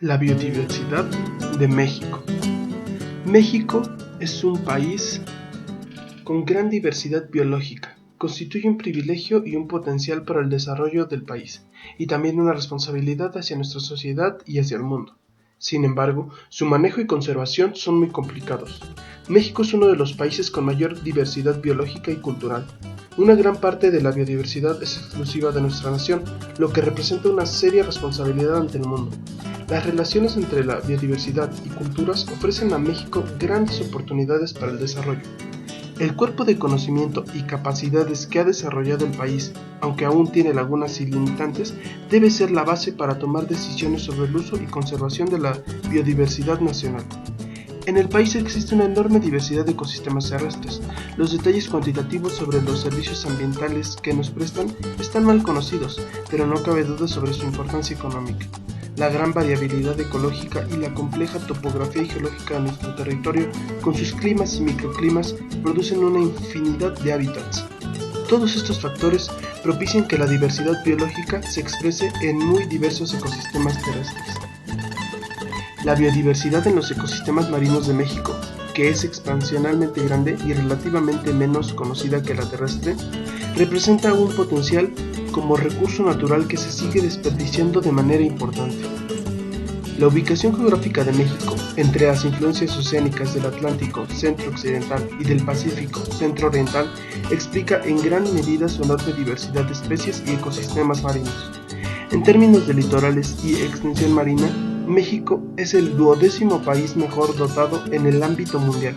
La biodiversidad de México. México es un país con gran diversidad biológica. Constituye un privilegio y un potencial para el desarrollo del país, y también una responsabilidad hacia nuestra sociedad y hacia el mundo. Sin embargo, su manejo y conservación son muy complicados. México es uno de los países con mayor diversidad biológica y cultural. Una gran parte de la biodiversidad es exclusiva de nuestra nación, lo que representa una seria responsabilidad ante el mundo. Las relaciones entre la biodiversidad y culturas ofrecen a México grandes oportunidades para el desarrollo. El cuerpo de conocimiento y capacidades que ha desarrollado el país, aunque aún tiene lagunas y limitantes, debe ser la base para tomar decisiones sobre el uso y conservación de la biodiversidad nacional. En el país existe una enorme diversidad de ecosistemas terrestres. Los detalles cuantitativos sobre los servicios ambientales que nos prestan están mal conocidos, pero no cabe duda sobre su importancia económica. La gran variabilidad ecológica y la compleja topografía y geológica de nuestro territorio, con sus climas y microclimas, producen una infinidad de hábitats. Todos estos factores propician que la diversidad biológica se exprese en muy diversos ecosistemas terrestres. La biodiversidad en los ecosistemas marinos de México, que es expansionalmente grande y relativamente menos conocida que la terrestre, representa un potencial como recurso natural que se sigue desperdiciando de manera importante. La ubicación geográfica de México, entre las influencias oceánicas del Atlántico centro-occidental y del Pacífico centro-oriental, explica en gran medida su enorme diversidad de especies y ecosistemas marinos. En términos de litorales y extensión marina, México es el 12º país mejor dotado en el ámbito mundial,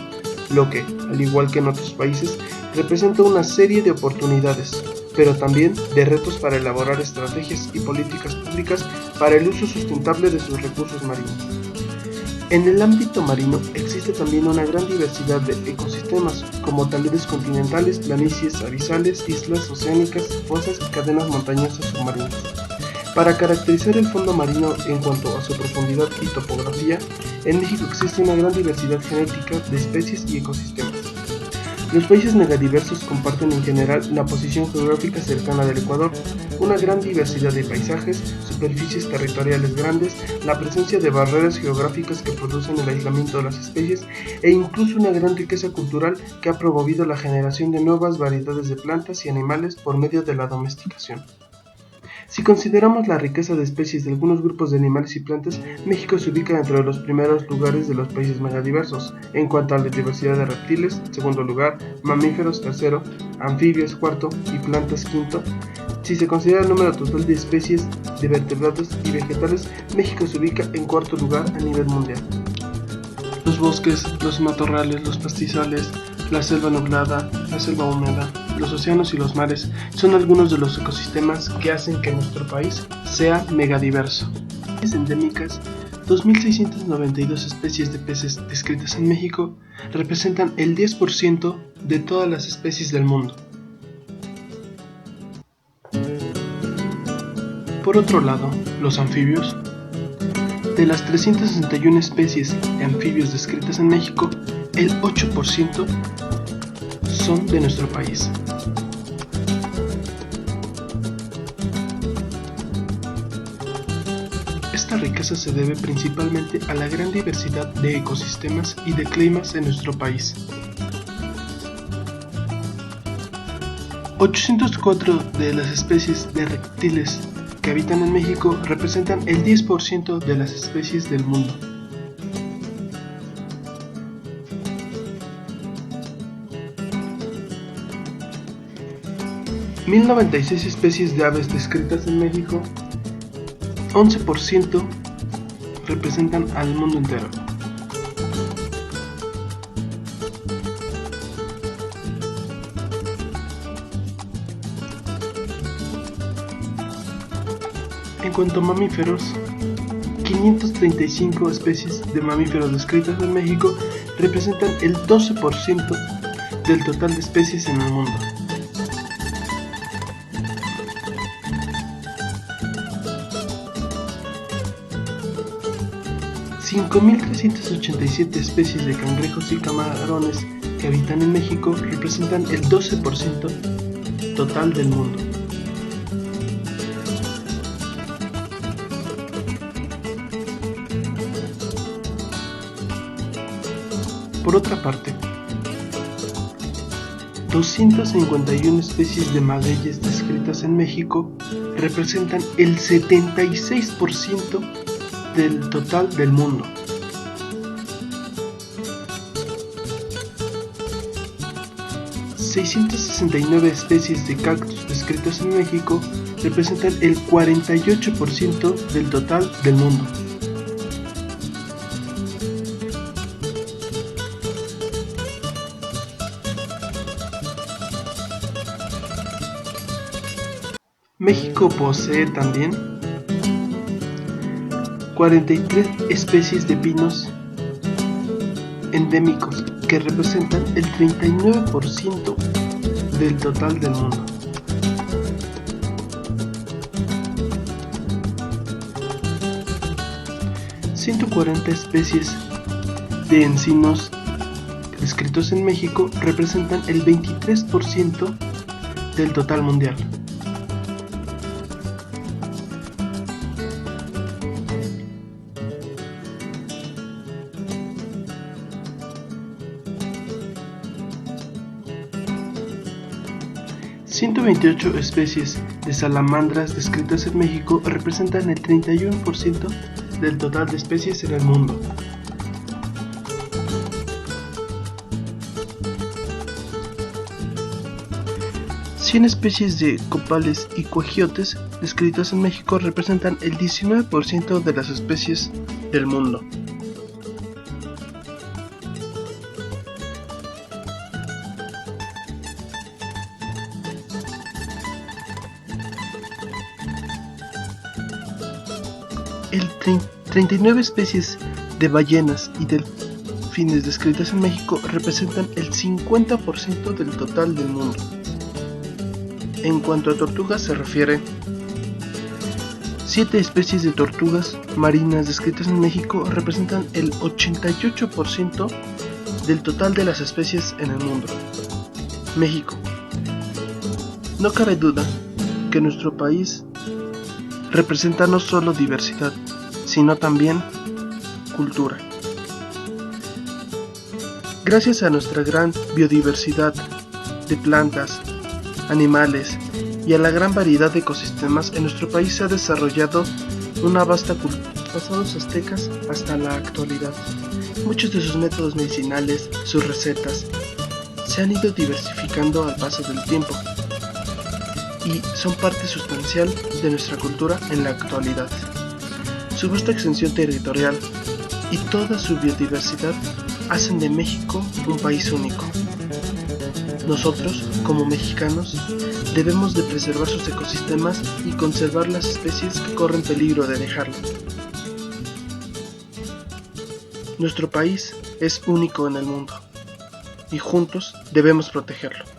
lo que, al igual que en otros países, representa una serie de oportunidades, pero también de retos para elaborar estrategias y políticas públicas para el uso sustentable de sus recursos marinos. En el ámbito marino existe también una gran diversidad de ecosistemas, como taludes continentales, planicies abisales, islas oceánicas, fosas y cadenas montañosas submarinas. Para caracterizar el fondo marino en cuanto a su profundidad y topografía, en México existe una gran diversidad genética de especies y ecosistemas. Los países megadiversos comparten en general la posición geográfica cercana del Ecuador, una gran diversidad de paisajes, superficies territoriales grandes, la presencia de barreras geográficas que producen el aislamiento de las especies e incluso una gran riqueza cultural que ha promovido la generación de nuevas variedades de plantas y animales por medio de la domesticación. Si consideramos la riqueza de especies de algunos grupos de animales y plantas, México se ubica dentro de los primeros lugares de los países megadiversos. En cuanto a la diversidad de reptiles, segundo lugar, mamíferos, tercero, anfibios, cuarto y plantas, quinto. Si se considera el número total de especies de vertebrados y vegetales, México se ubica en cuarto lugar a nivel mundial. Los bosques, los matorrales, los pastizales, la selva nublada, la selva húmeda, los océanos y los mares son algunos de los ecosistemas que hacen que nuestro país sea megadiverso. Especies endémicas, 2.692 especies de peces descritas en México representan el 10% de todas las especies del mundo. Por otro lado, los anfibios. De las 361 especies de anfibios descritas en México, el 8% son de nuestro país. Esta riqueza se debe principalmente a la gran diversidad de ecosistemas y de climas en nuestro país. 804 de las especies de reptiles que habitan en México representan el 10% de las especies del mundo. ¿1096 especies de aves descritas en México? 11% representan al mundo entero. En cuanto a mamíferos, 535 especies de mamíferos descritas en México representan el 12% del total de especies en el mundo. 5.387 especies de cangrejos y camarones que habitan en México representan el 12% total del mundo. Por otra parte, 251 especies de magueyes descritas en México representan el 76% del total del mundo. ...669 especies de cactus descritas en México representan el 48% del total del mundo. México posee también 43 especies de pinos endémicos que representan el 39% del total del mundo. ...140 especies de encinos descritos en México representan el 23% del total mundial. ...128 especies de salamandras descritas en México representan el 31% del total de especies en el mundo. ...100 especies de copales y cuajiotes descritas en México representan el 19% de las especies del mundo. El 39 especies de ballenas y delfines descritas en México representan el 50% del total del mundo. En cuanto a tortugas se refiere, 7 especies de tortugas marinas descritas en México representan el 88% del total de las especies en el mundo. México. No cabe duda que nuestro país representa no solo diversidad, sino también cultura. Gracias a nuestra gran biodiversidad de plantas, animales y a la gran variedad de ecosistemas, en nuestro país se ha desarrollado una vasta cultura, pasados aztecas hasta la actualidad. Muchos de sus métodos medicinales, sus recetas, se han ido diversificando al paso del tiempo y son parte sustancial de nuestra cultura en la actualidad. Su vasta extensión territorial y toda su biodiversidad hacen de México un país único. Nosotros, como mexicanos, debemos de preservar sus ecosistemas y conservar las especies que corren peligro de dejarlo. Nuestro país es único en el mundo y juntos debemos protegerlo.